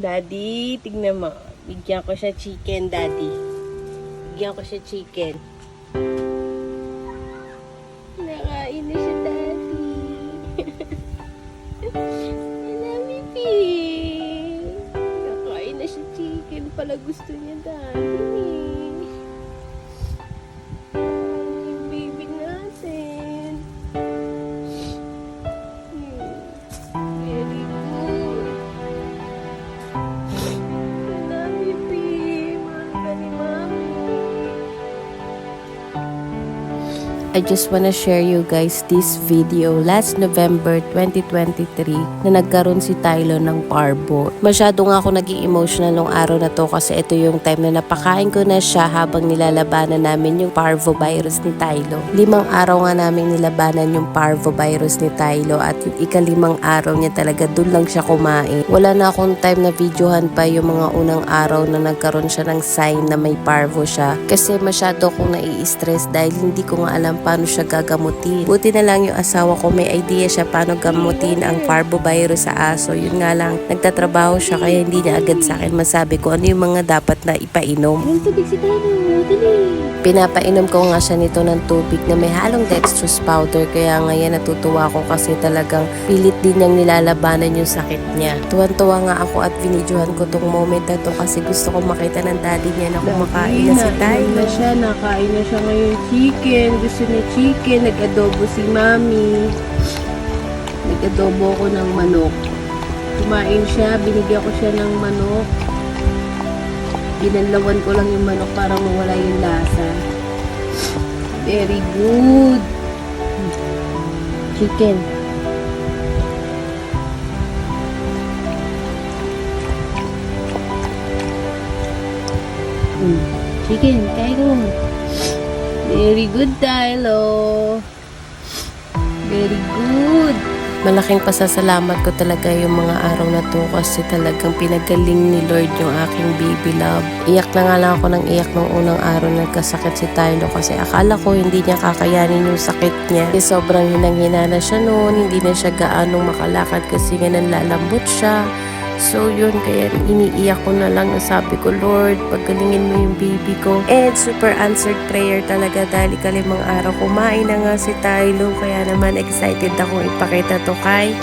Daddy, tignan mo. Bigyan ko siya chicken, Daddy. Bigyan ko siya chicken. Nakain na siya, Daddy. I love you, Pig. Nakain na siya chicken. Pala gusto niya, Daddy. Yung baby natin. Very good. I just wanna share you guys this video last November 2023 na nagkaroon si Tylo ng parvo. Masyado nga ako naging emotional nung araw na to kasi ito yung time na napakain ko na siya habang nilalabanan namin yung parvo virus ni Tylo. 5 araw nga namin nilabanan yung parvo virus ni Tylo at yung ika-5 araw niya talaga dun lang siya kumain. Wala na akong time na videohan pa yung mga unang araw na nagkaroon siya ng sign na may parvo siya kasi masyado akong nai-stress dahil hindi ko nga alam paano siya gagamutin. Buti na lang yung asawa ko may idea siya paano gamutin ang parvovirus sa aso. Yun nga lang, nagtatrabaho siya kaya hindi niya agad sa akin masabi ko ano yung mga dapat na ipainom. Pinapainom ko nga siya nito ng tubig na may halong dextrose powder kaya ngayon natutuwa ako kasi talagang pilit din niyang nilalabanan yung sakit niya. Tuwan-tuwa nga ako at binidyohan ko tong moment na to kasi gusto ko makita ng daddy niya na kumakain na si Tylo. Nakain na siya ngayon chicken. Gusto niya chicken. Nag-adobo si mami. Nag-adobo ko ng manok. Kumain siya. Binigyan ko siya ng manok. Binanlawan ko lang yung manok para mawala yung lasa. Very good. Chicken. Chicken, kaya ko. Very good, Tylo. Very good. Malaking pasasalamat ko talaga yung mga araw na to kasi talagang pinagaling ni Lord yung aking baby love. Iyak na nga lang ako ng iyak nung unang araw na nagkasakit si Tylo kasi akala ko hindi niya kakayanin yung sakit niya. Kasi sobrang hinang-hina na siya noon, hindi na siya gaanong makalakad kasi nga nanlalambot siya. So yun, kaya iniiyak ko na lang na sabi ko, Lord, paggalingin mo yung baby ko. And super answered prayer talaga dahil ika-5 araw kumain na nga si Tylo. Kaya naman excited akong ipakita to kay